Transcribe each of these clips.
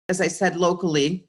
as I said, locally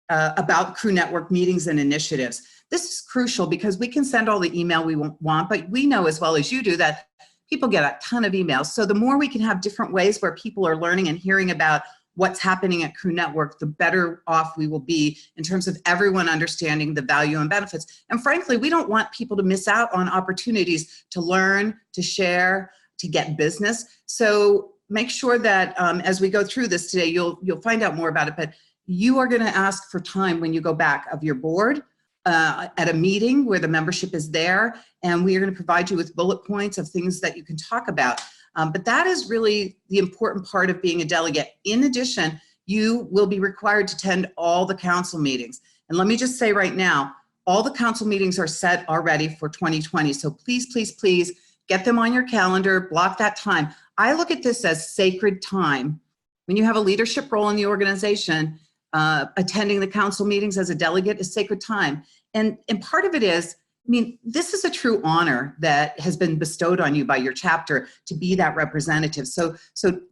about Crew Network meetings and initiatives. This is crucial because we can send all the email we want, but we know as well as you do that people get a ton of emails. So the more we can have different ways where people are learning and hearing about what's happening at Crew Network, the better off we will be in terms of everyone understanding the value and benefits. And frankly, we don't want people to miss out on opportunities to learn, to share, to get business. So make sure that as we go through this today, you'll find out more about it, but you are going to ask for time when you go back of your board at a meeting where the membership is there, and we are going to provide you with bullet points of things that you can talk about. But that is really the important part of being a delegate. In addition, you will be required to attend all the council meetings. And let me just say right now, all the council meetings are set already for 2020. So please, please, please get them on your calendar, block that time. I look at this as sacred time. When you have a leadership role in the organization, attending the council meetings as a delegate is sacred time. And part of it is, I mean, this is a true honor that has been bestowed on you by your chapter to be that representative. So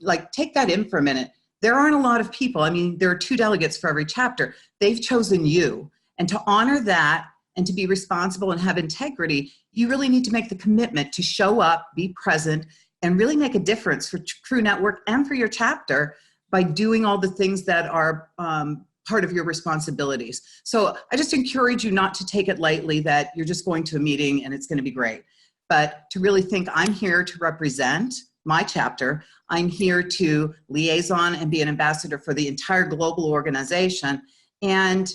like, take that in for a minute. There aren't a lot of people. I mean, there are 2 delegates for every chapter. They've chosen you. And to honor that and to be responsible and have integrity, you really need to make the commitment to show up, be present, and really make a difference for Crew Network and for your chapter by doing all the things that are part of your responsibilities. So I just encourage you not to take it lightly that you're just going to a meeting and it's going to be great, but to really think, I'm here to represent my chapter. I'm here to liaison and be an ambassador for the entire global organization, and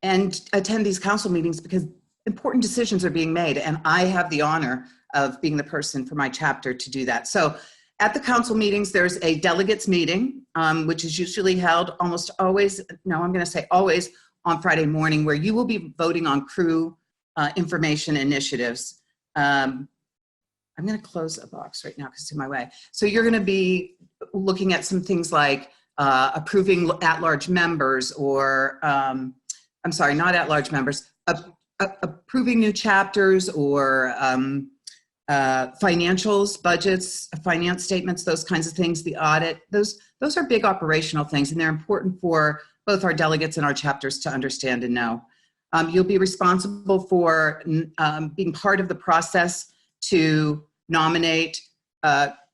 attend these council meetings because important decisions are being made, and I have the honor of being the person for my chapter to do that. So at the council meetings, there's a delegates meeting, which is usually held almost always, no, I'm going to say always on Friday morning, where you will be voting on crew information initiatives. I'm going to close a box right now because it's in my way. So you're going to be looking at some things like approving at-large members, or I'm sorry, not at-large members, approving new chapters, or financials, budgets, finance statements, those kinds of things, the audit, those are big operational things, and they're important for both our delegates and our chapters to understand and know. You'll be responsible for being part of the process to nominate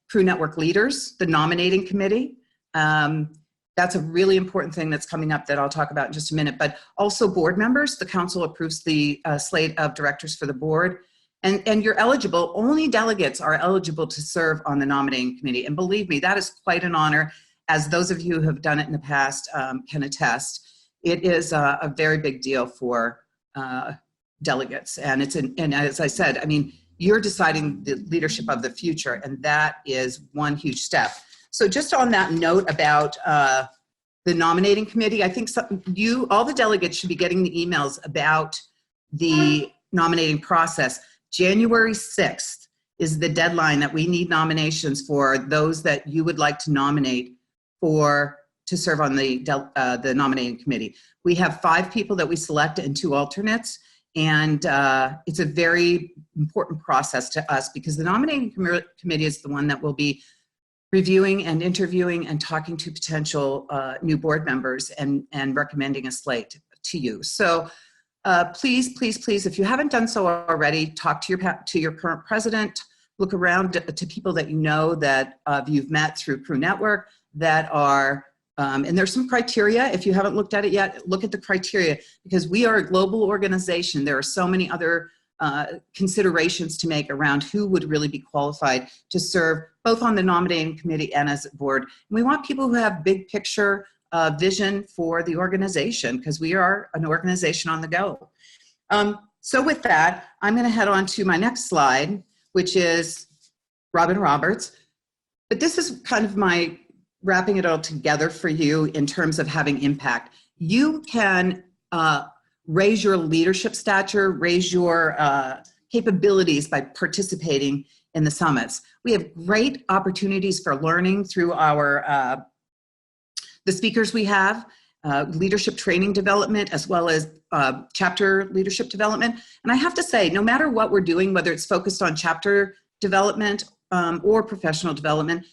Crew Network leaders, the nominating committee. That's a really important thing that's coming up that I'll talk about in just a minute, but also board members. The council approves the slate of directors for the board. And you're eligible, only delegates are eligible to serve on the nominating committee. And believe me, that is quite an honor, as those of you who have done it in the past can attest. It is a very big deal for delegates. And and as I said, I mean, you're deciding the leadership of the future, and that is one huge step. So just on that note about the nominating committee, I think all the delegates should be getting the emails about the nominating process. January 6th is the deadline that we need nominations for those that you would like to nominate to serve on the nominating committee. We have 5 people that we select and 2 alternates, and it's a very important process to us because the nominating committee is the one that will be reviewing and interviewing and talking to potential new board members and recommending a slate to you. So please, please, please, if you haven't done so already, talk to your current president, look around to people that you know that you've met through Crew Network that are, and there's some criteria. If you haven't looked at it yet, look at the criteria, because we are a global organization. There are so many other considerations to make around who would really be qualified to serve both on the nominating committee and as a board. And we want people who have big picture vision for the organization, because we are an organization on the go. So with that, I'm going to head on to my next slide, which is Robin Roberts. But this is kind of my wrapping it all together for you in terms of having impact. You can raise your leadership stature, raise your capabilities by participating in the summits. We have great opportunities for learning through our the speakers we have, leadership training development, as well as chapter leadership development. And I have to say, no matter what we're doing, whether it's focused on chapter development or professional development,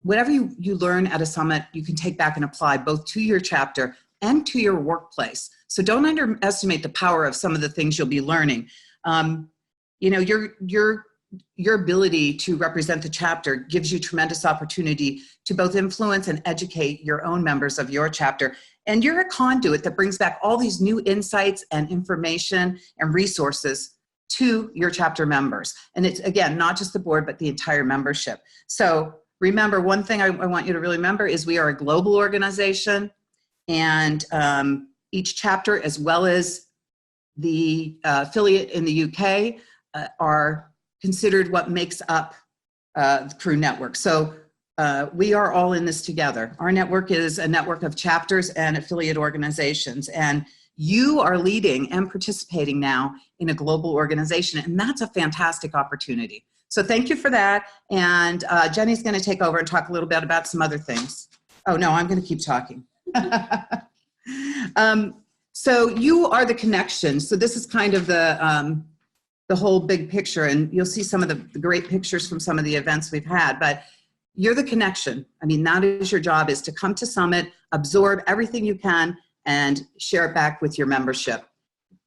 whatever you learn at a summit, you can take back and apply both to your chapter and to your workplace. So don't underestimate the power of some of the things you'll be learning. You know, your ability to represent the chapter gives you tremendous opportunity to both influence and educate your own members of your chapter. And you're a conduit that brings back all these new insights and information and resources to your chapter members. And it's, again, not just the board, but the entire membership. So remember, one thing I want you to really remember is we are a global organization, and each chapter, as well as the affiliate in the UK, are considered what makes up the CREW network. So we are all in this together. Our network is a network of chapters and affiliate organizations, and you are leading and participating now in a global organization, and that's a fantastic opportunity. So thank you for that, and Jenny's going to take over and talk a little bit about some other things. Oh no, I'm going to keep talking. So you are the connection. So this is kind of the whole big picture, and you'll see some of the great pictures from some of the events we've had, but you're the connection. I mean, that is your job, is to come to Summit, absorb everything you can, and share it back with your membership.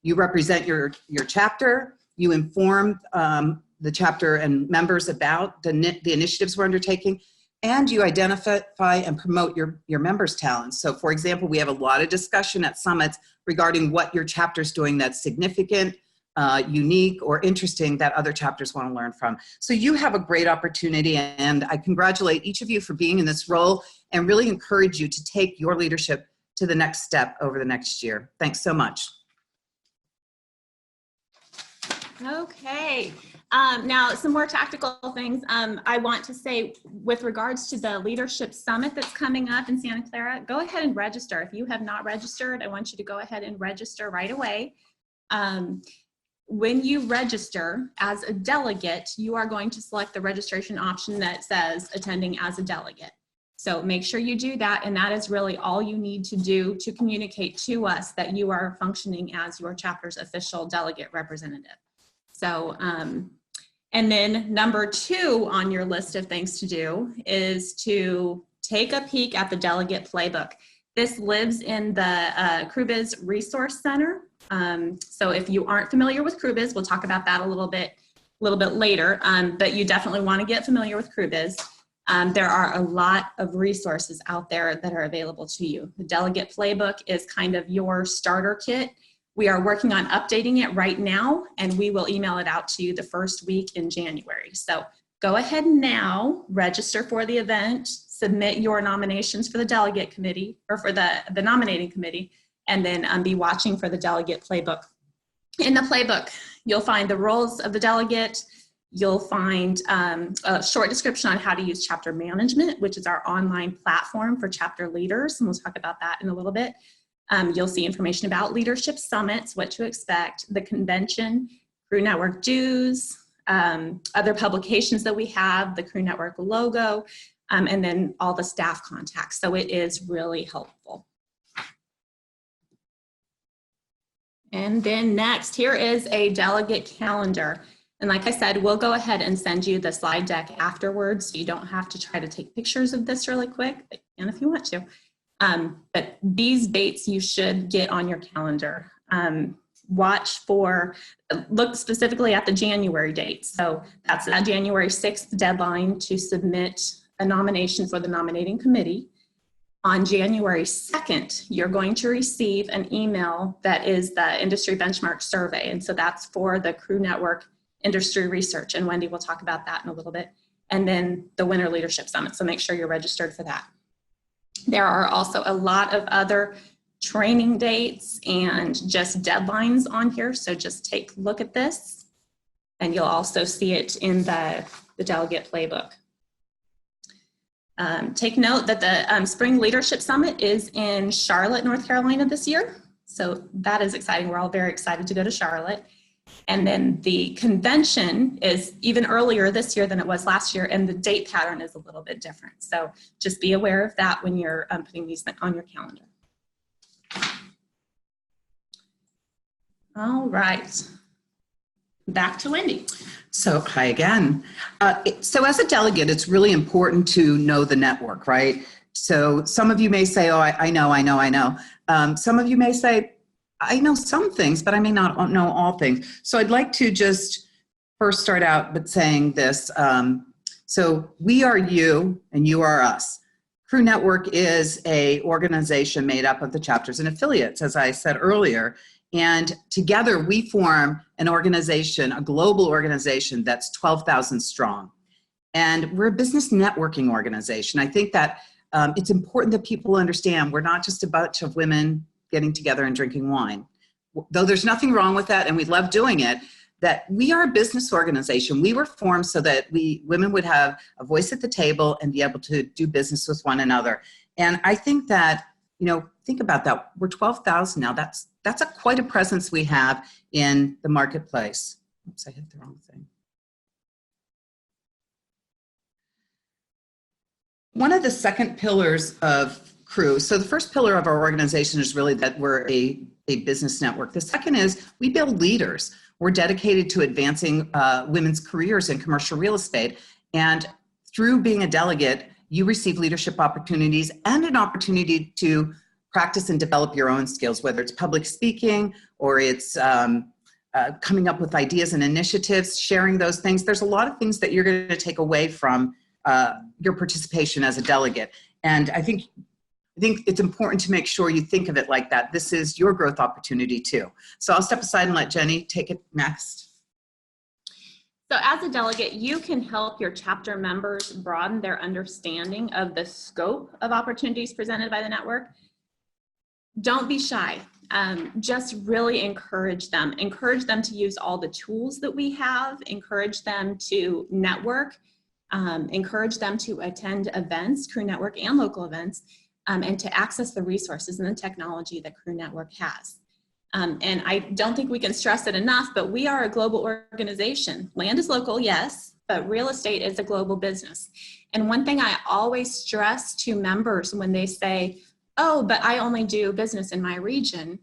You represent your chapter, you inform the chapter and members about the initiatives we're undertaking, and you identify and promote your members' talents. So for example, we have a lot of discussion at summits regarding what your chapter's doing that's significant, unique, or interesting that other chapters want to learn from. So you have a great opportunity, and I congratulate each of you for being in this role and really encourage you to take your leadership to the next step over the next year. Thanks so much. Okay. Now, some more tactical things. I want to say, with regards to the Leadership Summit that's coming up in Santa Clara, go ahead and register. If you have not registered, I want you to go ahead and register right away. When you register as a delegate, you are going to select the registration option that says attending as a delegate. So make sure you do that, and that is really all you need to do to communicate to us that you are functioning as your chapter's official delegate representative. So, and then number 2 on your list of things to do is to take a peek at the delegate playbook. This lives in the CREWbiz Resource Center. So if you aren't familiar with CREWbiz, we'll talk about that a little bit later, but you definitely want to get familiar with CREWbiz. There are a lot of resources out there that are available to you. The delegate playbook is kind of your starter kit. We are working on updating it right now, and we will email it out to you the first week in January. So go ahead now, register for the event, submit your nominations for the delegate committee, or for the nominating committee, and then be watching for the delegate playbook. In the playbook, you'll find the roles of the delegate. You'll find a short description on how to use chapter management, which is our online platform for chapter leaders, and we'll talk about that in a little bit. You'll see information about leadership summits, what to expect, the convention, CREW Network dues, other publications that we have, the CREW Network logo, and then all the staff contacts. So it is really helpful. And then next, here is a delegate calendar. And like I said, we'll go ahead and send you the slide deck afterwards, so you don't have to try to take pictures of this really quick, and if you want to. But these dates you should get on your calendar. Watch for, look specifically at the January date. So that's that January 6th deadline to submit a nomination for the nominating committee. On January 2nd, you're going to receive an email that is the industry benchmark survey. And so that's for the CREW Network industry research. And Wendy will talk about that in a little bit. And then the Winter Leadership Summit. So make sure you're registered for that. There are also a lot of other training dates and just deadlines on here. So just take a look at this, and you'll also see it in the delegate playbook. Take note that the Spring Leadership Summit is in Charlotte, North Carolina this year. So that is exciting. We're all very excited to go to Charlotte. And then the convention is even earlier this year than it was last year, and the date pattern is a little bit different. So just be aware of that when you're putting these on your calendar. All right. Back to Wendy. So, hi again. So as a delegate, it's really important to know the network, right? So some of you may say, oh, I know. Some of you may say, I know some things, but I may not know all things. So I'd like to just first start out with saying this. So we are you and you are us. CREW Network is a organization made up of the chapters and affiliates, as I said earlier. And together we form an organization, a global organization that's 12,000 strong. And we're a business networking organization. I think that it's important that people understand we're not just a bunch of women getting together and drinking wine. Though there's nothing wrong with that and we love doing it, that we are a business organization. We were formed so that women would have a voice at the table and be able to do business with one another. And I think that, think about that. We're 12,000 now. That's quite a presence we have in the marketplace. Oops, I hit the wrong thing. One of the second pillars of CREW, so the first pillar of our organization is really that we're a business network. The second is we build leaders. We're dedicated to advancing women's careers in commercial real estate. And through being a delegate, you receive leadership opportunities and an opportunity to practice and develop your own skills, whether it's public speaking or it's coming up with ideas and initiatives, sharing those things. There's a lot of things that you're going to take away from your participation as a delegate. And I think it's important to make sure you think of it like that. This is your growth opportunity too. So I'll step aside and let Jenny take it next. So as a delegate, you can help your chapter members broaden their understanding of the scope of opportunities presented by the network. Don't be shy. Just really encourage them. Encourage them to use all the tools that we have. Encourage them to network. Encourage them to attend events, CREW Network and local events, and to access the resources and the technology that CREW Network has. And I don't think we can stress it enough, but we are a global organization. Land is local, yes, but real estate is a global business. And one thing I always stress to members when they say, oh, but I only do business in my region,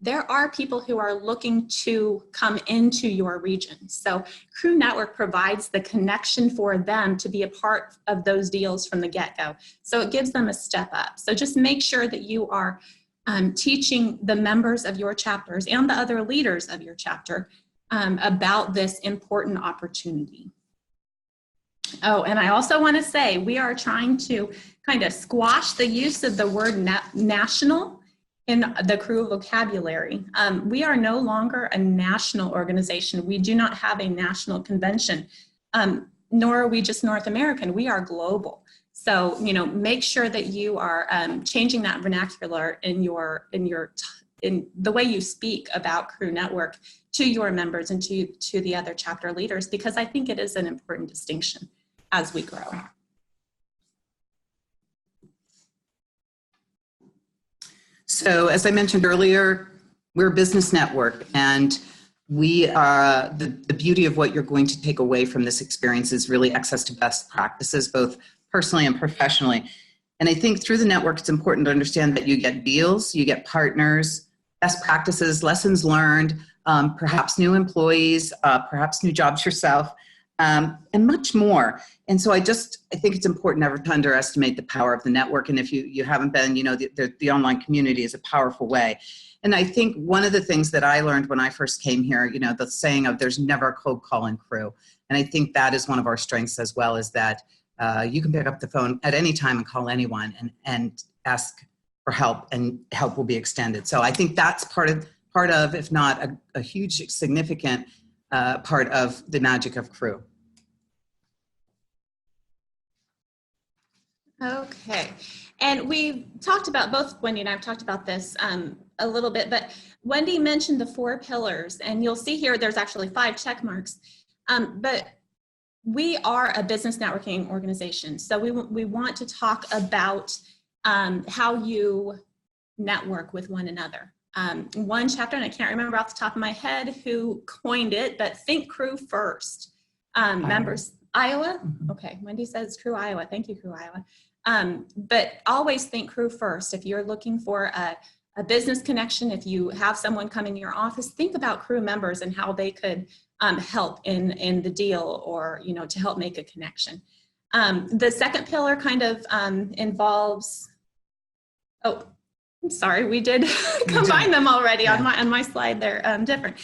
there are people who are looking to come into your region. So CREW Network provides the connection for them to be a part of those deals from the get-go. So it gives them a step up. So just make sure that you are teaching the members of your chapters and the other leaders of your chapter about this important opportunity. Oh, and I also want to say we are trying to kind of squash the use of the word national in the CREW vocabulary. We are no longer a national organization. We do not have a national convention, nor are we just North American. We are global. So, make sure that you are changing that vernacular in the way you speak about CREW Network to your members and to the other chapter leaders, because I think it is an important distinction as we grow. So as I mentioned earlier, we're a business network, and we are the beauty of what you're going to take away from this experience is really access to best practices, both personally and professionally. And I think through the network, it's important to understand that you get deals, you get partners, best practices, lessons learned, perhaps new employees, perhaps new jobs yourself, and much more. And so I think it's important never to underestimate the power of the network. And if you haven't been, the online community is a powerful way. And I think one of the things that I learned when I first came here, the saying of there's never a cold call in CREW. And I think that is one of our strengths as well, is that you can pick up the phone at any time and call anyone and ask for help, and help will be extended. So I think that's part of, if not a huge, significant part of the magic of CREW. Okay, and we talked about, both Wendy and I have talked about this a little bit, but Wendy mentioned the 4 pillars, and you'll see here there's actually 5 check marks. But we are a business networking organization, so we want to talk about how you network with one another. One chapter, and I can't remember off the top of my head who coined it, but think CREW first. Members, Iowa? Okay, Wendy says CREW Iowa. Thank you, CREW Iowa. But always think CREW first. If you're looking for a business connection, if you have someone come in your office, think about CREW members and how they could help in the deal, or, you know, to help make a connection. The second pillar kind of involves, oh, I'm sorry, we did combine them already on my slide. They're different.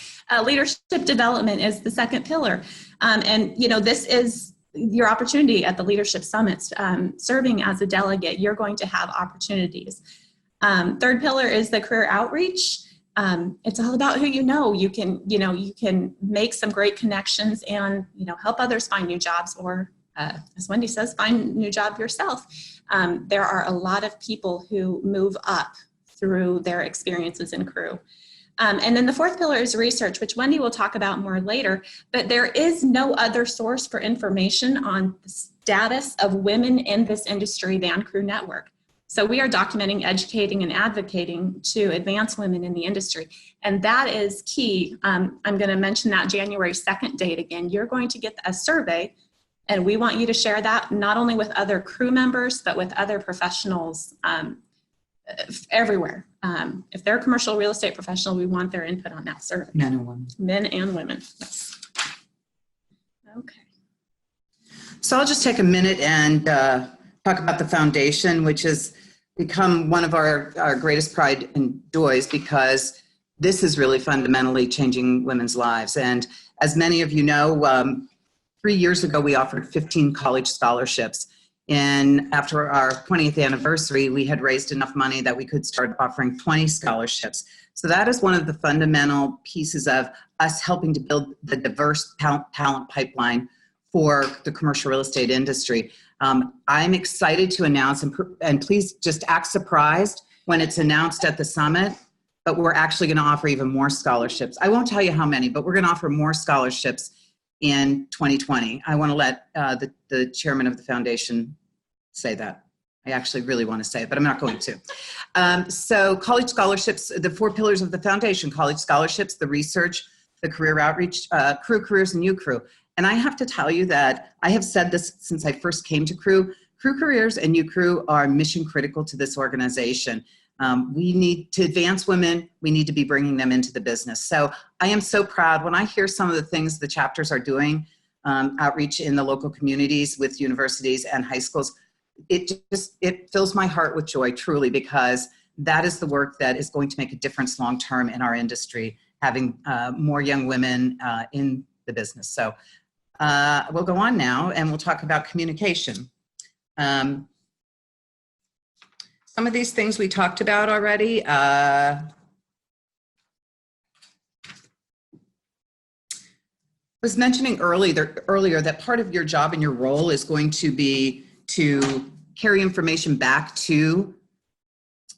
Leadership development is the second pillar. And, you know, this is your opportunity at the Leadership Summits. Serving as a delegate, you're going to have opportunities. Third pillar is the career outreach. It's all about who you know. You can make some great connections and, you know, help others find new jobs, or as Wendy says, find a new job yourself. There are a lot of people who move up through their experiences in CREW. And then the fourth pillar is research, which Wendy will talk about more later, but there is no other source for information on the status of women in this industry than CREW Network. So we are documenting, educating, and advocating to advance women in the industry. And that is key. I'm going to mention that January 2nd date again. You're going to get a survey, and we want you to share that not only with other CREW members, but with other professionals everywhere. If they're a commercial real estate professional, we want their input on that survey. Men and women. Men and women, yes. Okay. So I'll just take a minute and talk about the foundation, which has become one of our greatest pride and joys, because this is really fundamentally changing women's lives. And as many of you know, 3 years ago, we offered 15 college scholarships. And after our 20th anniversary, we had raised enough money that we could start offering 20 scholarships. So that is one of the fundamental pieces of us helping to build the diverse talent pipeline for the commercial real estate industry. I'm excited to announce, and please just act surprised when it's announced at the summit, but we're actually going to offer even more scholarships. I won't tell you how many, but we're going to offer more scholarships in 2020. I want to let the chairman of the foundation say that. I actually really want to say it, but I'm not going to. So college scholarships, the four pillars of the foundation: college scholarships, the research, the career outreach, CREW careers, and UCREW. And I have to tell you that I have said this since I first came to CREW. CREW careers and UCREW are mission critical to this organization. We need to advance women. We need to be bringing them into the business. So I am so proud when I hear some of the things the chapters are doing, outreach in the local communities with universities and high schools. It fills my heart with joy, truly, because that is the work that is going to make a difference long-term in our industry, having more young women in the business. So we'll go on now and we'll talk about communication. Some of these things we talked about already. Was mentioning earlier that part of your job and your role is going to be to carry information back to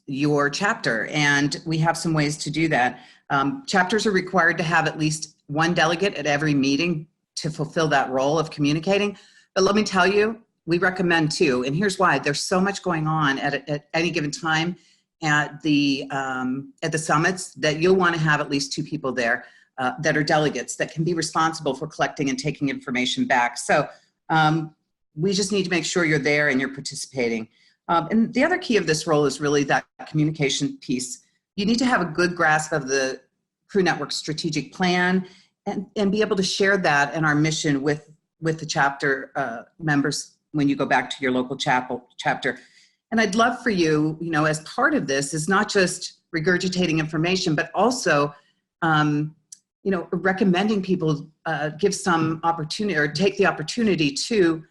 your chapter, and we have some ways to do that. Chapters are required to have at least one delegate at every meeting to fulfill that role of communicating, but let me tell you, we recommend two, and here's why. There's so much going on at any given time at the summits that you'll want to have at least two people there that are delegates that can be responsible for collecting and taking information back. So we just need to make sure you're there and you're participating. And the other key of this role is really that communication piece. You need to have a good grasp of the CREW Network strategic plan and be able to share that and our mission with the chapter members when you go back to your local chapter. And I'd love for you, as part of this is not just regurgitating information, but also, recommending people give some opportunity or take the opportunity to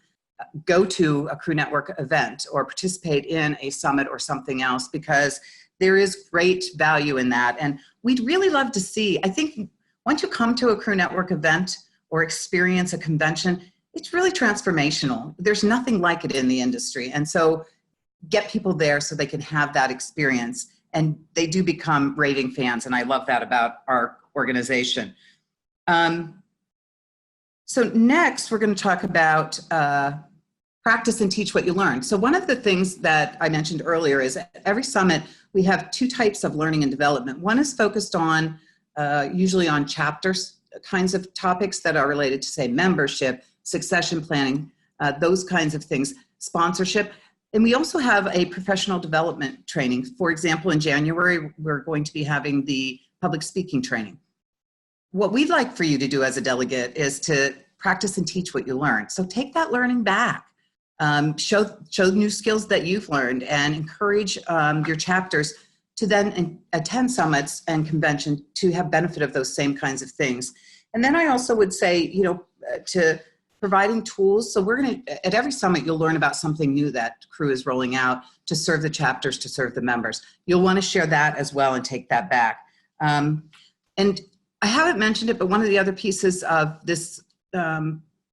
go to a CREW Network event or participate in a summit or something else, because there is great value in that. And we'd really love to see, I think once you come to a CREW Network event or experience a convention, it's really transformational. There's nothing like it in the industry. And so get people there so they can have that experience. And they do become raving fans. And I love that about our organization. So next, we're going to talk about practice and teach what you learn. So one of the things that I mentioned earlier is at every summit, we have two types of learning and development. One is focused on, usually on chapters, kinds of topics that are related to, say, membership, succession planning, those kinds of things, sponsorship. And we also have a professional development training. For example, in January, we're going to be having the public speaking training. what we'd like for you to do as a delegate is to practice and teach what you learn. So take that learning back. Show new skills that you've learned, and encourage your chapters to then attend summits and convention to have benefit of those same kinds of things. And then I also would say, to providing tools. So we're going to, at every summit, you'll learn about something new that CREW is rolling out to serve the chapters, to serve the members. You'll want to share that as well and take that back. And I haven't mentioned it, but one of the other pieces of this,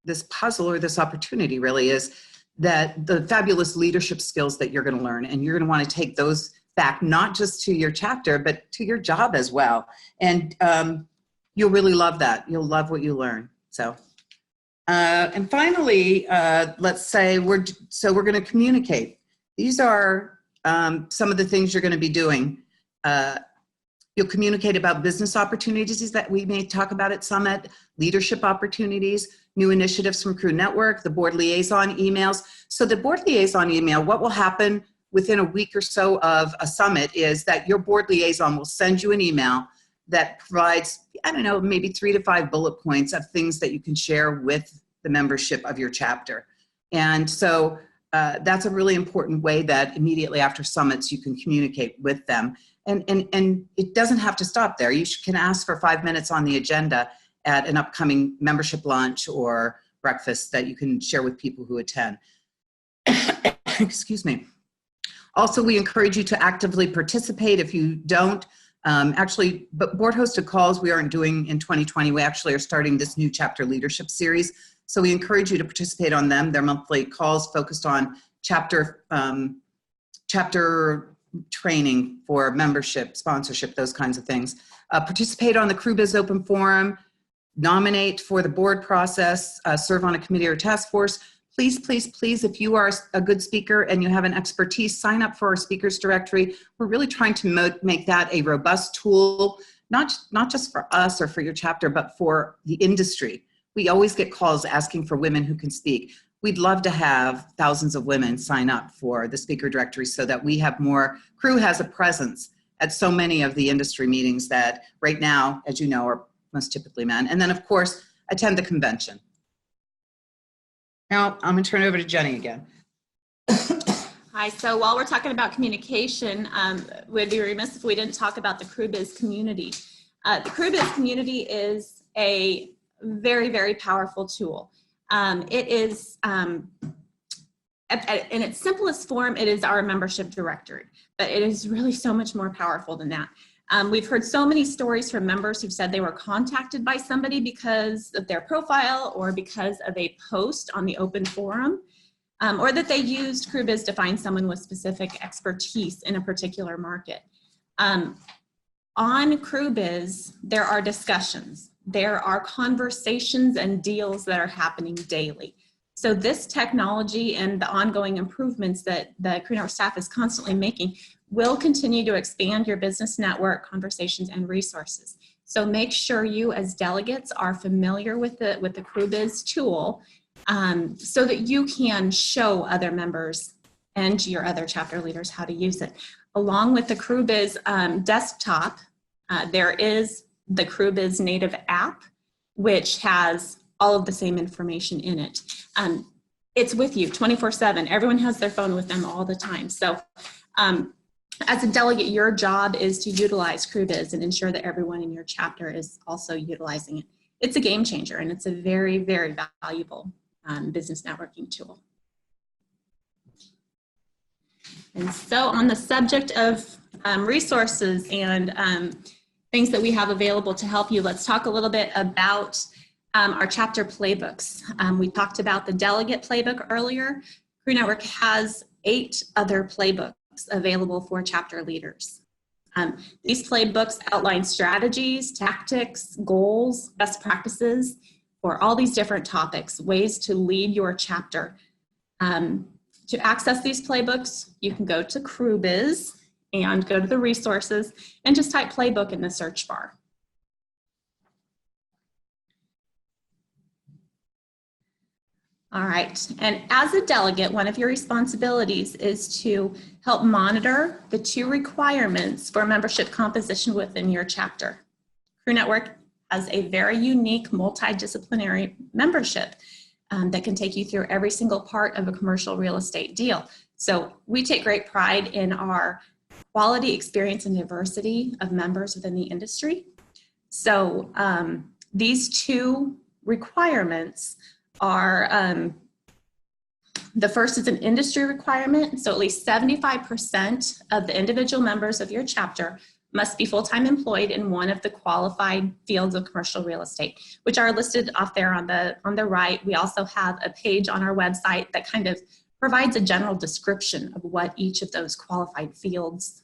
this puzzle, or this opportunity really, is that the fabulous leadership skills that you're going to learn, and you're going to want to take those back, not just to your chapter, but to your job as well. And you'll really love that. You'll love what you learn. So, and finally, let's say we're going to communicate. These are some of the things you're going to be doing. You'll communicate about business opportunities that we may talk about at Summit, leadership opportunities, new initiatives from CREW Network, the Board Liaison emails. So the Board Liaison email, what will happen within a week or so of a summit is that your Board Liaison will send you an email that provides, I don't know, maybe 3 to 5 bullet points of things that you can share with the membership of your chapter. And so that's a really important way that immediately after summits, you can communicate with them. And it doesn't have to stop there. You can ask for 5 minutes on the agenda at an upcoming membership lunch or breakfast that you can share with people who attend. Excuse me. Also, we encourage you to actively participate. If you don't, but board hosted calls we aren't doing in 2020. We actually are starting this new chapter leadership series. So we encourage you to participate on them. They're monthly calls focused on chapter training for membership, sponsorship, those kinds of things. Participate on the CREWbiz Open Forum, nominate for the board process, serve on a committee or task force. Please, please, please, if you are a good speaker and you have an expertise, sign up for our speakers directory. We're really trying to make that a robust tool, not just for us or for your chapter, but for the industry. We always get calls asking for women who can speak. We'd love to have thousands of women sign up for the speaker directory so that we have more. CREW has a presence at so many of the industry meetings that right now, as you know, are most typically men. And then, of course, attend the convention. Now, I'm going to turn it over to Jenny again. Hi, so while we're talking about communication, we'd be remiss if we didn't talk about the CREWbiz community. The CREWbiz community is a very, very powerful tool. It is, in its simplest form, it is our membership directory, but it is really so much more powerful than that. We've heard so many stories from members who've said they were contacted by somebody because of their profile or because of a post on the open forum, or that they used CREWbiz to find someone with specific expertise in a particular market. On CREWbiz, there are discussions. There are conversations and deals that are happening daily. So this technology and the ongoing improvements that the CREW Network staff is constantly making will continue to expand your business network, conversations, and resources. So make sure you as delegates are familiar with the CREWbiz tool so that you can show other members and your other chapter leaders how to use it. Along with the CREWbiz desktop, there is the CREWbiz native app, which has all of the same information in it. It's with you 24/7. Everyone has their phone with them all the time. So as a delegate, your job is to utilize CREWbiz and ensure that everyone in your chapter is also utilizing it. It's a game changer, and it's a very, very valuable business networking tool. And so on the subject of resources and things that we have available to help you, let's talk a little bit about our chapter playbooks. We talked about the delegate playbook earlier. CREW Network has 8 other playbooks available for chapter leaders. These playbooks outline strategies, tactics, goals, best practices for all these different topics, ways to lead your chapter. To access these playbooks, you can go to CREWbiz and go to the resources and just type playbook in the search bar. All right, and as a delegate, one of your responsibilities is to help monitor the 2 requirements for membership composition within your chapter. CREW Network has a very unique multidisciplinary membership that can take you through every single part of a commercial real estate deal. So we take great pride in our quality, experience, and diversity of members within the industry. So these two requirements are, the first is an industry requirement. So at least 75% of the individual members of your chapter must be full-time employed in one of the qualified fields of commercial real estate, which are listed off there on the right. We also have a page on our website that kind of provides a general description of what each of those qualified fields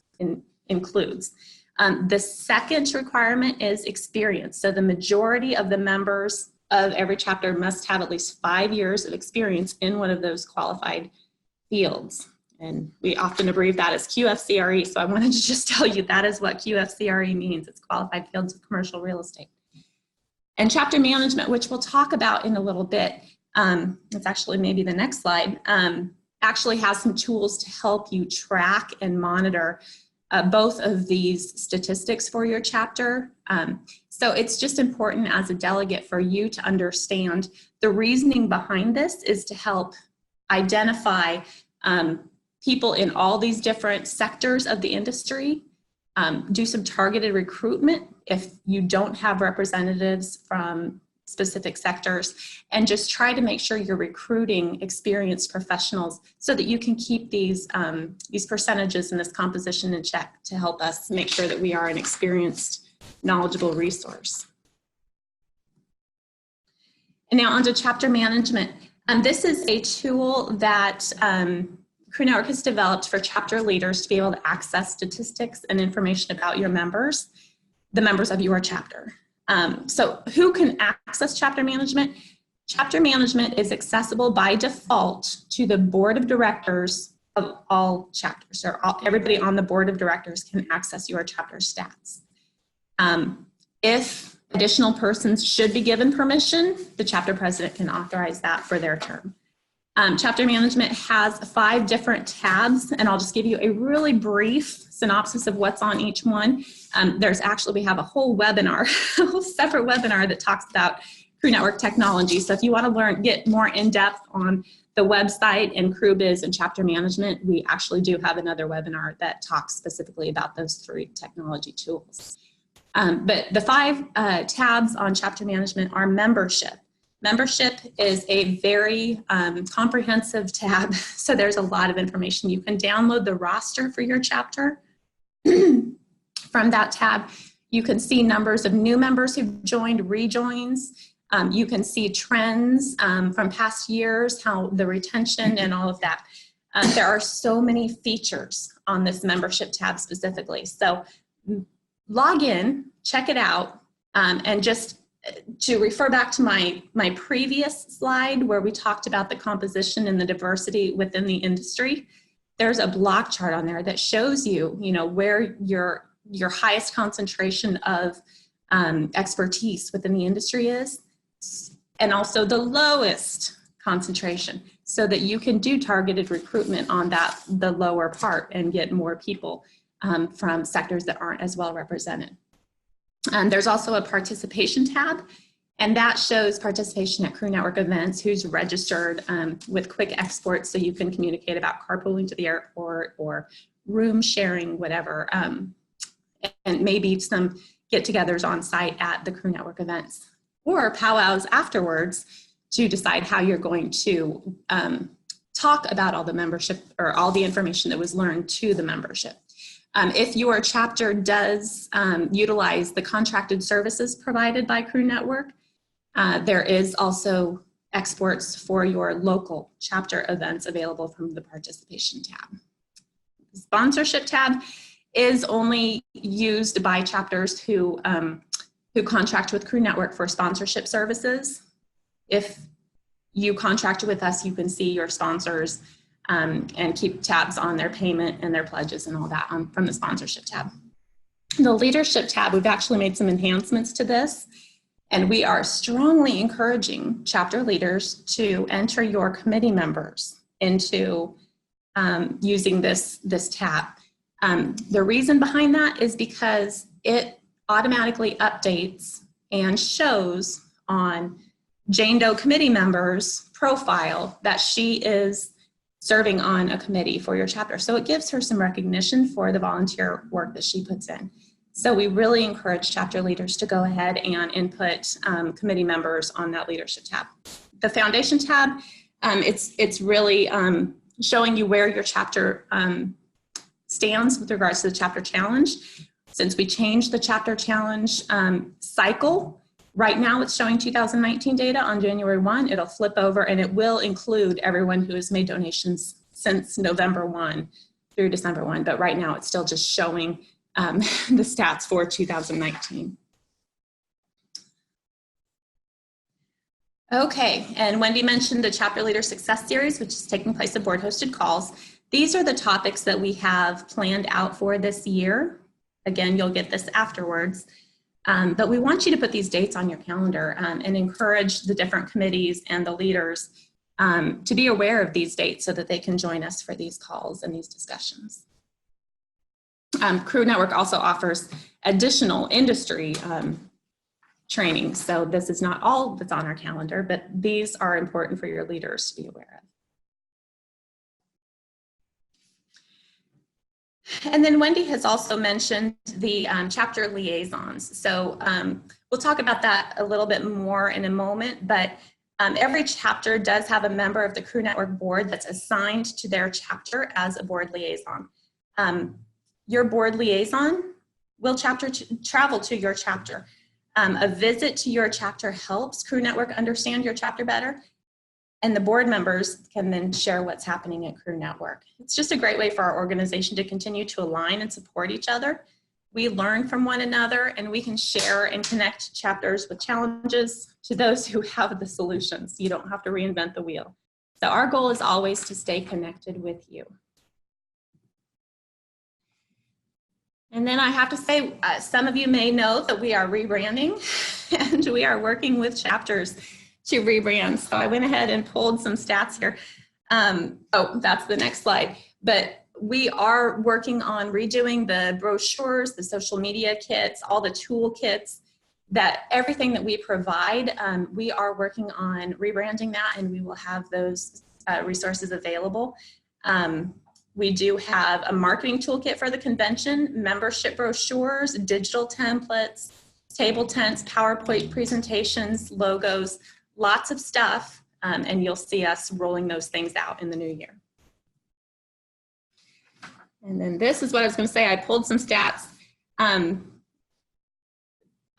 includes. The second requirement is experience. So the majority of the members of every chapter must have at least 5 years of experience in one of those qualified fields. And we often abbreviate that as QFCRE. So I wanted to just tell you that is what QFCRE means. It's qualified fields of commercial real estate. And chapter management, which we'll talk about in a little bit, it's actually maybe the next slide, actually has some tools to help you track and monitor both of these statistics for your chapter. So it's just important as a delegate for you to understand the reasoning behind this is to help identify people in all these different sectors of the industry, do some targeted recruitment if you don't have representatives from specific sectors, and just try to make sure you're recruiting experienced professionals so that you can keep these percentages and this composition in check to help us make sure that we are an experienced, knowledgeable resource. And now onto chapter management. This is a tool that Crew Network has developed for chapter leaders to be able to access statistics and information about your members, the members of your chapter. So who can access chapter management? Chapter management is accessible by default to the board of directors of all chapters, or everybody on the board of directors can access your chapter stats. If additional persons should be given permission, the chapter president can authorize that for their term. Chapter management has 5 different tabs, and I'll just give you a really brief synopsis of what's on each one. We have a whole webinar, a whole separate webinar that talks about Crew Network technology. So if you want to get more in depth on the website and CREWbiz and chapter management, we actually do have another webinar that talks specifically about those 3 technology tools. But the 5 tabs on chapter management are membership. Membership is a very comprehensive tab, so there's a lot of information. You can download the roster for your chapter. From that tab, you can see numbers of new members who've joined, rejoins. You can see trends from past years, how the retention and all of that. There are so many features on this membership tab specifically. So log in, check it out, and just to refer back to my previous slide where we talked about the composition and the diversity within the industry, there's a block chart on there that shows you, where your highest concentration of expertise within the industry is, and also the lowest concentration, so that you can do targeted recruitment on the lower part and get more people from sectors that aren't as well represented. There's also a participation tab, and that shows participation at Crew Network events, who's registered with quick exports, so you can communicate about carpooling to the airport or room sharing, whatever, and maybe some get-togethers on site at the Crew Network events, or powwows afterwards to decide how you're going to talk about all the membership or all the information that was learned to the membership. If your chapter does utilize the contracted services provided by Crew Network, there is also exports for your local chapter events available from the participation tab. The sponsorship tab is only used by chapters who contract with Crew Network for sponsorship services. If you contract with us, you can see your sponsors and keep tabs on their payment and their pledges and all that from the sponsorship tab. The leadership tab, we've actually made some enhancements to this, and we are strongly encouraging chapter leaders to enter your committee members into using this tab. The reason behind that is because it automatically updates and shows on Jane Doe committee member's profile that she is serving on a committee for your chapter. So it gives her some recognition for the volunteer work that she puts in. So we really encourage chapter leaders to go ahead and input committee members on that leadership tab. The foundation tab, it's really showing you where your chapter stands with regards to the chapter challenge. Since we changed the chapter challenge cycle, right now it's showing 2019 data on January 1. It'll flip over and it will include everyone who has made donations since November 1 through December 1. But right now it's still just showing the stats for 2019. Okay, and Wendy mentioned the Chapter Leader Success Series, which is taking place at board hosted calls. These are the topics that we have planned out for this year. Again, you'll get this afterwards. But we want you to put these dates on your calendar and encourage the different committees and the leaders to be aware of these dates so that they can join us for these calls and these discussions. CREW Network also offers additional industry training. So this is not all that's on our calendar, but these are important for your leaders to be aware of. And then Wendy has also mentioned the chapter liaisons. So we'll talk about that a little bit more in a moment, but every chapter does have a member of the CREW Network board that's assigned to their chapter as a board liaison. Your board liaison will travel to your chapter. A visit to your chapter helps CREW Network understand your chapter better, and the board members can then share what's happening at CREW Network. It's just a great way for our organization to continue to align and support each other. We learn from one another, and we can share and connect chapters with challenges to those who have the solutions. You don't have to reinvent the wheel. So our goal is always to stay connected with you. And then I have to say, some of you may know that we are rebranding and we are working with chapters to rebrand. So I went ahead and pulled some stats here. Oh, that's the next slide. But we are working on redoing the brochures, the social media kits, all the tool kits, that everything that we provide, we are working on rebranding that, and we will have those resources available. We do have a marketing toolkit for the convention, membership brochures, digital templates, table tents, PowerPoint presentations, logos, lots of stuff, and you'll see us rolling those things out in the new year. And then this is what I was going to say. I pulled some stats. I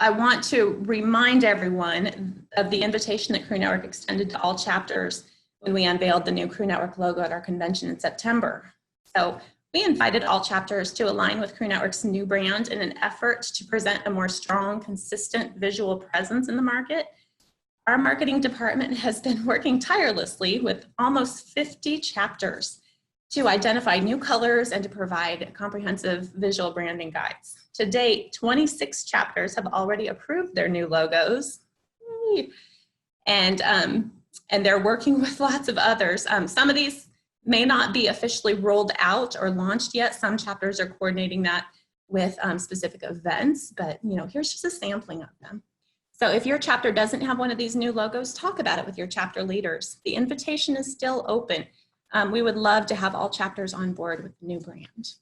want to remind everyone of the invitation that CREW Network extended to all chapters when we unveiled the new CREW Network logo at our convention in September. So we invited all chapters to align with CREW Network's new brand in an effort to present a more strong, consistent visual presence in the market. Our marketing department has been working tirelessly with almost 50 chapters to identify new colors and to provide comprehensive visual branding guides. To date, 26 chapters have already approved their new logos, and they're working with lots of others. Some of these may not be officially rolled out or launched yet. Some chapters are coordinating that with specific events, but here's just a sampling of them. So if your chapter doesn't have one of these new logos, talk about it with your chapter leaders. The invitation is still open. We would love to have all chapters on board with the new brand.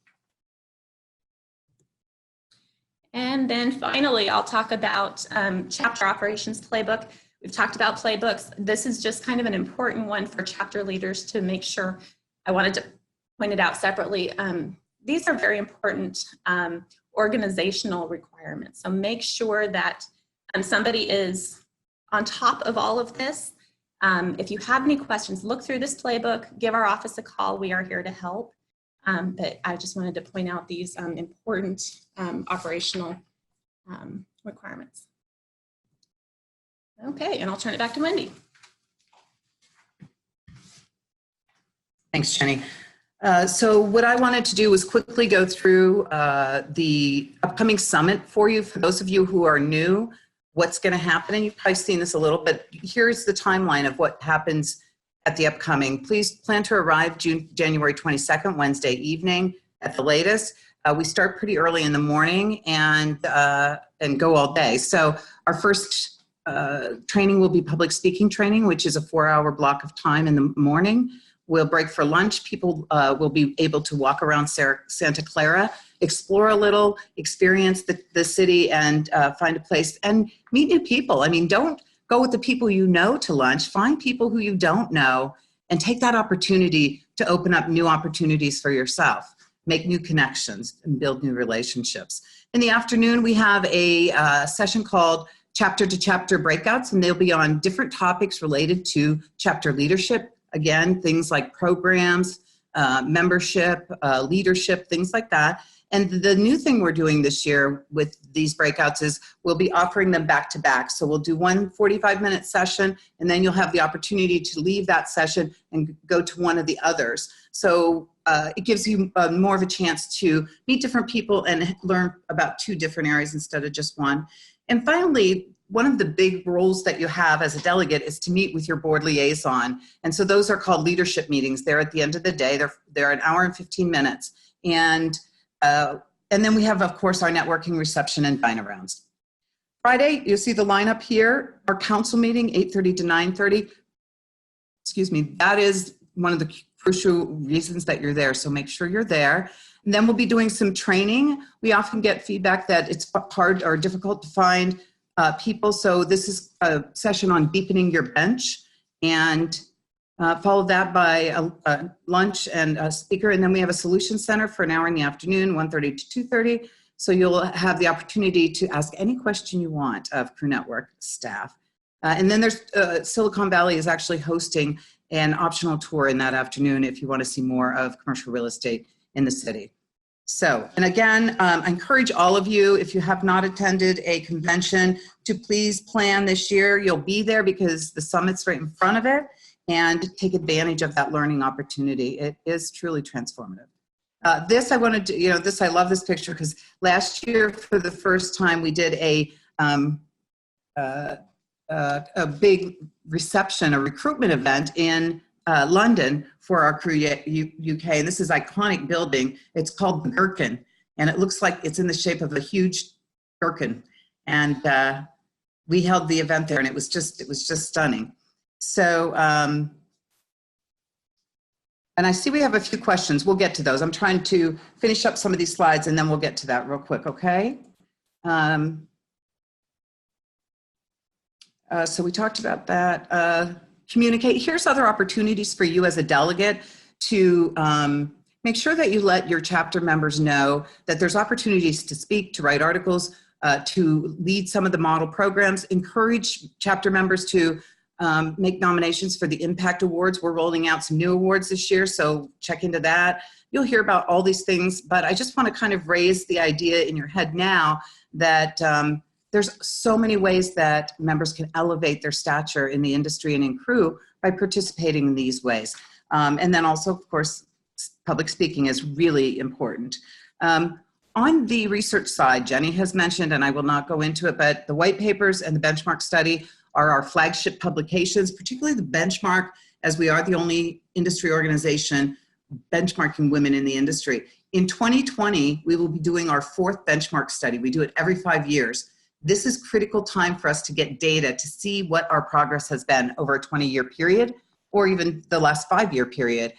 And then finally, I'll talk about chapter operations playbook. We've talked about playbooks. This is just kind of an important one for chapter leaders to make sure. I wanted to point it out separately. These are very important organizational requirements. So make sure that somebody is on top of all of this. If you have any questions, look through this playbook, give our office a call. We are here to help. But I just wanted to point out these important operational requirements. Okay, and I'll turn it back to Wendy. Thanks, Jenny. So what I wanted to do was quickly go through the upcoming summit for you. For those of you who are new, what's going to happen, and you've probably seen this a little, but here's the timeline of what happens at the upcoming. Please plan to arrive January 22nd, Wednesday evening at the latest. We start pretty early in the morning and go all day. So Our first training will be public speaking training, which is a 4-hour block of time in the morning. We'll break for lunch. People will be able to walk around Santa Clara, explore a little, experience the city, and find a place and meet new people. I mean, don't go with the people you know to lunch. Find people who you don't know and take that opportunity to open up new opportunities for yourself, make new connections, and build new relationships. In the afternoon, we have a session called Chapter to Chapter Breakouts, and they'll be on different topics related to chapter leadership. Again, things like programs, membership, leadership, things like that. And the new thing we're doing this year with these breakouts is we'll be offering them back to back. So we'll do one 45-minute session, and then you'll have the opportunity to leave that session and go to one of the others. So it gives you more of a chance to meet different people and learn about 2 different areas instead of just one. And finally, one of the big roles that you have as a delegate is to meet with your board liaison. And so those are called leadership meetings. They're at the end of the day. They're an hour and 15 minutes. And then we have, of course, our networking reception and dine-arounds. Friday, you'll see the lineup here. Our council meeting, 8:30 to 9:30. Excuse me, that is one of the crucial reasons that you're there, so make sure you're there. And then we'll be doing some training. We often get feedback that it's hard or difficult to find people, so this is a session on deepening your bench, and followed that by a lunch and a speaker, and then we have a solution center for an hour in the afternoon, 1:30 to 2:30. So you'll have the opportunity to ask any question you want of Crew Network staff. And then there's Silicon Valley is actually hosting an optional tour in that afternoon if you want to see more of commercial real estate in the city. So, and again, I encourage all of you, if you have not attended a convention, to please plan this year. You'll be there because the summit's right in front of it, and take advantage of that learning opportunity. It is truly transformative. This I wanted to, I love this picture because last year for the first time we did a big reception, a recruitment event in London for our Crew UK. And this is iconic building. It's called the Gherkin, and it looks like it's in the shape of a huge gherkin. And we held the event there, and it was just stunning. So, and I see we have a few questions. We'll get to those. I'm trying to finish up some of these slides, and then we'll get to that real quick, okay? So we talked about that. Communicate. Here's other opportunities for you as a delegate to make sure that you let your chapter members know that there's opportunities to speak, to write articles, to lead some of the model programs. Encourage chapter members to make nominations for the Impact Awards. We're rolling out some new awards this year, so check into that. You'll hear about all these things, but I just want to kind of raise the idea in your head now that there's so many ways that members can elevate their stature in the industry and in Crew by participating in these ways. And then also, of course, public speaking is really important. On the research side, Jenny has mentioned, and I will not go into it, but the white papers and the benchmark study are our flagship publications, particularly the benchmark, as we are the only industry organization benchmarking women in the industry. In 2020, we will be doing our 4th benchmark study. We do it every 5 years. This is critical time for us to get data to see what our progress has been over a 20-year period or even the last 5-year period.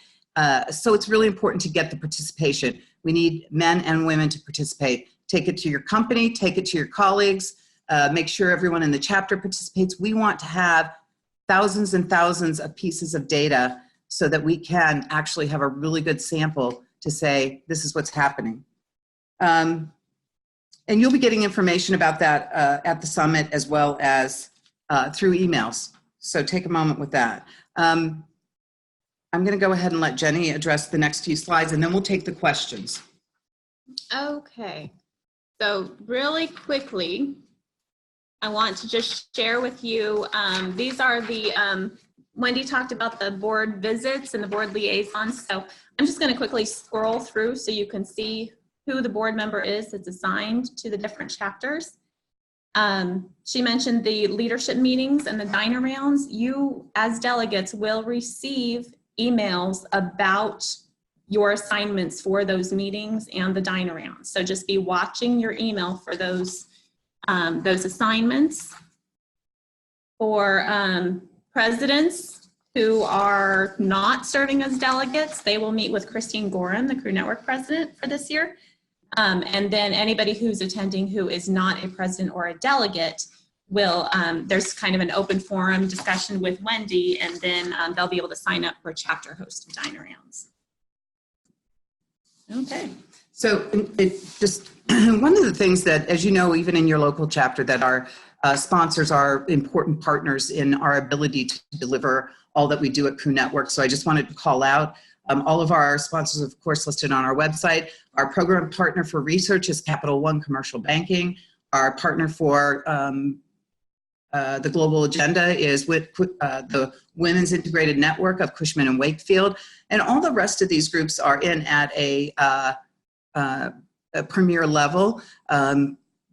So it's really important to get the participation. We need men and women to participate. Take it to your company, take it to your colleagues, make sure everyone in the chapter participates. We want to have thousands and thousands of pieces of data so that we can actually have a really good sample to say, this is what's happening. And you'll be getting information about that at the summit as well as through emails. So take a moment with that. I'm going to go ahead and let Jenny address the next few slides, and then we'll take the questions. Okay. So really quickly, I want to just share with you, these are the, Wendy talked about the board visits and the board liaisons. So I'm just going to quickly scroll through so you can see who the board member is that's assigned to the different chapters. She mentioned the leadership meetings and the dine-arounds. You, as delegates, will receive emails about your assignments for those meetings and the dine-arounds. So just be watching your email for those those assignments. For presidents who are not serving as delegates, they will meet with Christine Gorin, the Crew Network president for this year. And then anybody who's attending who is not a president or a delegate will, there's kind of an open forum discussion with Wendy, and then they'll be able to sign up for chapter hosted dine-arounds. Okay. So it just, one of the things that, as you know, even in your local chapter, that our sponsors are important partners in our ability to deliver all that we do at Crew Network. So I just wanted to call out all of our sponsors, of course, listed on our website. Our program partner for research is Capital One Commercial Banking. Our partner for the global agenda is with the Women's Integrated Network of Cushman & Wakefield. And all the rest of these groups are in at a premier level.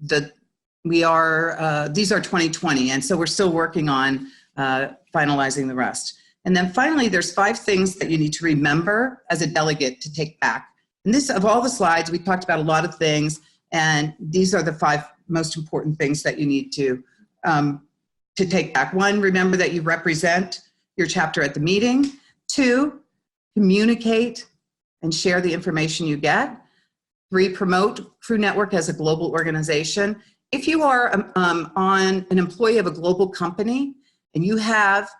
These are 2020, and so we're still working on finalizing the rest. And then finally, there's 5 things that you need to remember as a delegate to take back. And this, of all the slides, we talked about a lot of things, and these are the 5 most important things that you need to take back. 1, remember that you represent your chapter at the meeting. 2, communicate and share the information you get. 3, promote Crew Network as a global organization. If you are an employee of a global company and you have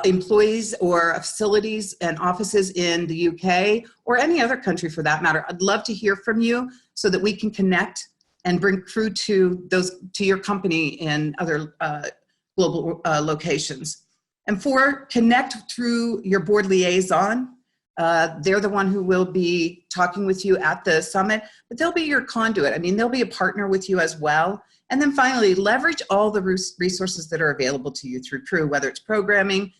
employees or facilities and offices in the UK or any other country for that matter, I'd love to hear from you so that we can connect and bring Crew to your company in other global locations. And 4, connect through your board liaison. They're the one who will be talking with you at the summit, but they'll be your conduit. I mean, they'll be a partner with you as well. And then finally, leverage all the resources that are available to you through Crew, whether it's programming,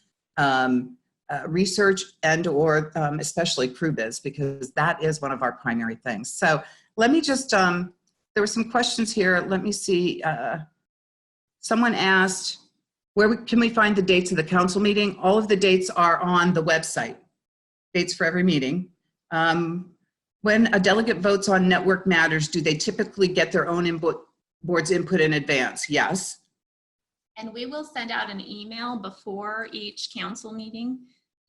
research, and or especially CREWbiz, because that is one of our primary things. So let me just, there were some questions here. Let me see. Someone asked, can we find the dates of the council meeting? All of the dates are on the website. Dates for every meeting. When a delegate votes on network matters, do they typically get their own board's input in advance? Yes. And we will send out an email before each council meeting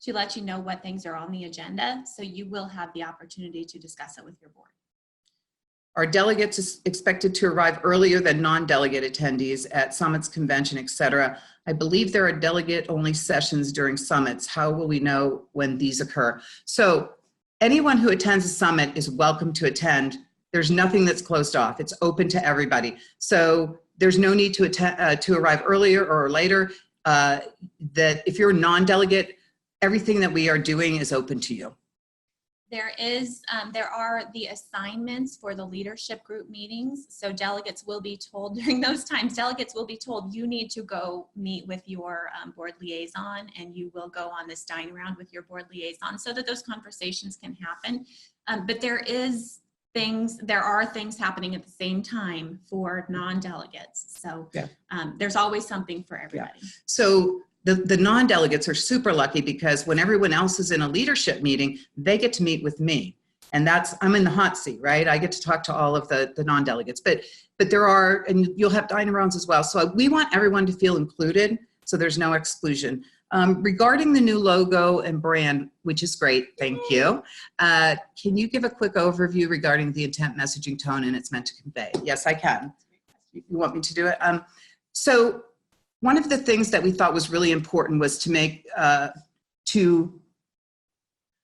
to let you know what things are on the agenda. So you will have the opportunity to discuss it with your board. Are delegates expected to arrive earlier than non-delegate attendees at summits, convention, etc.? I believe there are delegate-only sessions during summits. How will we know when these occur? So anyone who attends a summit is welcome to attend. There's nothing that's closed off. It's open to everybody. So there's no need to arrive earlier or later. That if you're a non-delegate, everything that we are doing is open to you. There are the assignments for the leadership group meetings. So delegates will be told during those times, delegates will be told you need to go meet with your board liaison, and you will go on this dine around with your board liaison so that those conversations can happen. But there are things happening at the same time for non-delegates. So yeah. There's always something for everybody. Yeah. So the non-delegates are super lucky because when everyone else is in a leadership meeting, they get to meet with me. And I'm in the hot seat, right? I get to talk to all of the non-delegates, but there are, and you'll have dine-arounds as well. So we want everyone to feel included, so there's no exclusion. Regarding the new logo and brand, which is great, thank you. Can you give a quick overview regarding the intent, messaging, tone, and it's meant to convey? Yes, I can. You want me to do it? So one of the things that we thought was really important was to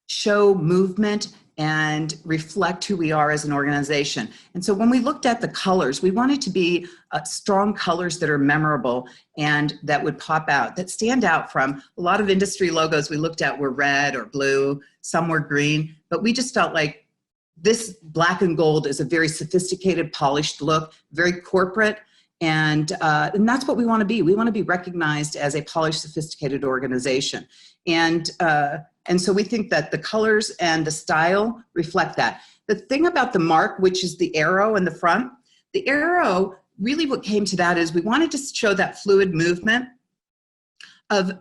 show movement and reflect who we are as an organization. And so when we looked at the colors, we wanted to be strong colors that are memorable and that would pop out, that stand out from a lot of industry logos we looked at were red or blue, some were green, but we just felt like this black and gold is a very sophisticated, polished look, very corporate. And that's what we want to be. We want to be recognized as a polished, sophisticated organization. And so we think that the colors and the style reflect that. The thing about the mark, which is the arrow in the front, the arrow, really what came to that is we wanted to show that fluid movement of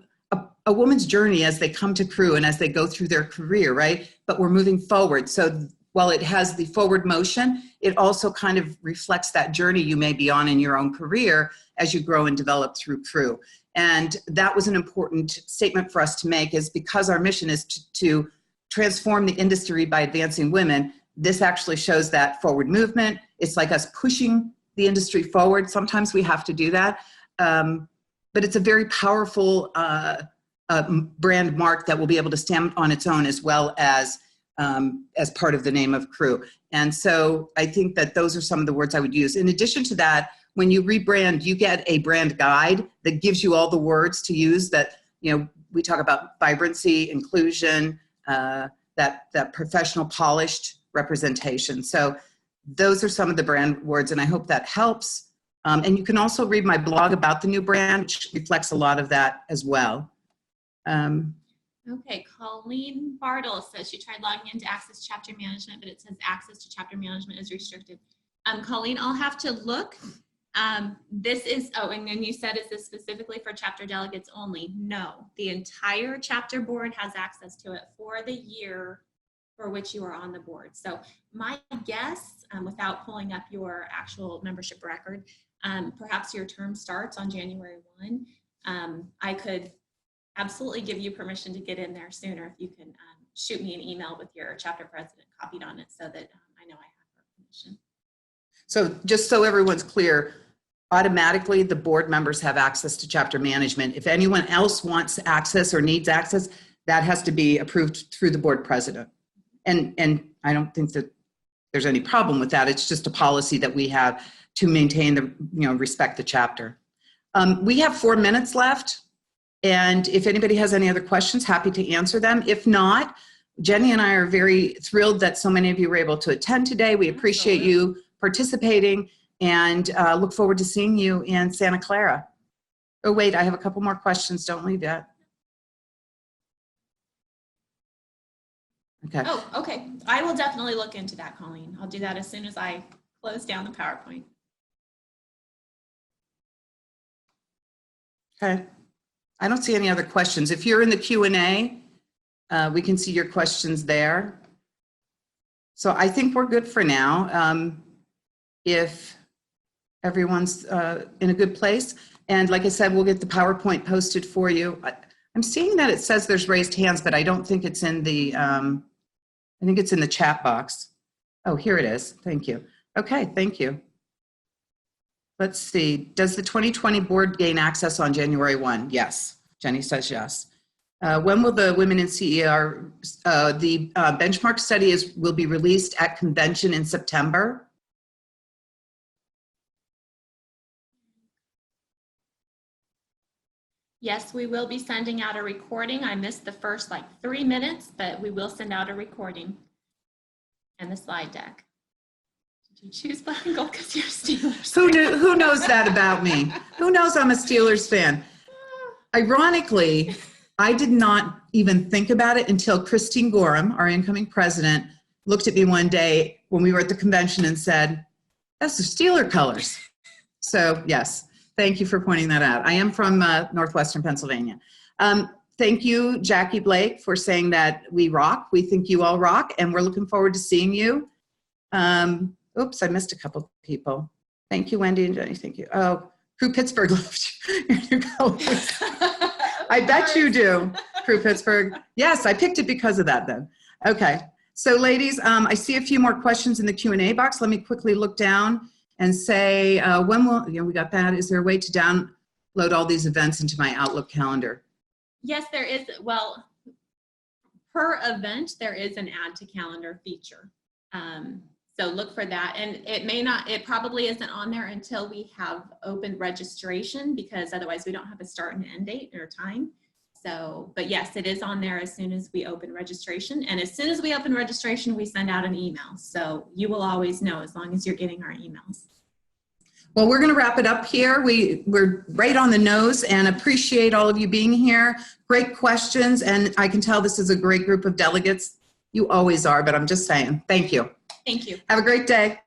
a woman's journey as they come to Crew and as they go through their career, right? But we're moving forward. So while it has the forward motion, it also kind of reflects that journey you may be on in your own career as you grow and develop through CREW. And that was an important statement for us to make, is because our mission is to transform the industry by advancing women. This actually shows that forward movement. It's like us pushing the industry forward. Sometimes we have to do that. But it's a very powerful brand mark that will be able to stand on its own, as well as part of the name of CREW. And so I think that those are some of the words I would use. In addition to that, when you rebrand, you get a brand guide that gives you all the words to use that, we talk about vibrancy, inclusion, that professional, polished representation. So those are some of the brand words, and I hope that helps. And you can also read my blog about the new brand, which reflects a lot of that as well. Okay, Colleen Bartle says she tried logging into Access Chapter Management, but it says access to chapter management is restricted. Colleen, I'll have to look. This is, and then you said, is this specifically for chapter delegates only? No, the entire chapter board has access to it for the year for which you are on the board. So my guess, without pulling up your actual membership record, perhaps your term starts on January 1. I could absolutely give you permission to get in there sooner if you can shoot me an email with your chapter president copied on it, so that I know I have her permission. So just so everyone's clear, automatically the board members have access to chapter management. If anyone else wants access or needs access, that has to be approved through the board president. And I don't think that there's any problem with that. It's just a policy that we have to maintain the, respect the chapter. We have 4 minutes left. And if anybody has any other questions, happy to answer them. If not, Jenny and I are very thrilled that so many of you were able to attend today. We appreciate you participating, and look forward to seeing you in Santa Clara. Oh, wait, I have a couple more questions. Don't leave yet. Okay. Oh, okay. I will definitely look into that, Colleen. I'll do that as soon as I close down the PowerPoint. Okay. I don't see any other questions. If you're in the Q&A, we can see your questions there. So I think we're good for now. If everyone's in a good place. And like I said, we'll get the PowerPoint posted for you. I'm seeing that it says there's raised hands, but I don't think it's in the, I think it's in the chat box. Oh, here it is. Thank you. Okay, thank you. Let's see. Does the 2020 board gain access on January 1? Yes. Jenny says yes. When will the Women in CER, the benchmark study will be released at convention in September? Yes, we will be sending out a recording. I missed the first 3 minutes, but we will send out a recording and the slide deck. Did you choose black and gold because you're Steelers? Who knows that about me? Who knows I'm a Steelers fan? Ironically, I did not even think about it until Christine Gorham, our incoming president, looked at me one day when we were at the convention and said, that's the Steeler colors. So yes, thank you for pointing that out. I am from Northwestern Pennsylvania. Thank you, Jackie Blake, for saying that we rock. We think you all rock, and we're looking forward to seeing you. Oops, I missed a couple people. Thank you, Wendy and Jenny. Thank you. Oh, Crew Pittsburgh loved your new colors. I bet you do, Crew Pittsburgh. Yes, I picked it because of that then. Okay, so ladies, I see a few more questions in the Q&A box. Let me quickly look down and say, when will, we got that. Is there a way to download all these events into my Outlook calendar? Yes, there is. Well, per event, there is an add to calendar feature. So look for that, and it probably isn't on there until we have opened registration, because otherwise we don't have a start and end date or time. So, but yes, it is on there as soon as we open registration, and as soon as we open registration, we send out an email. So you will always know as long as you're getting our emails. Well, we're going to wrap it up here. We're right on the nose, and appreciate all of you being here. Great questions, and I can tell this is a great group of delegates. You always are, but I'm just saying. Thank you. Thank you. Have a great day.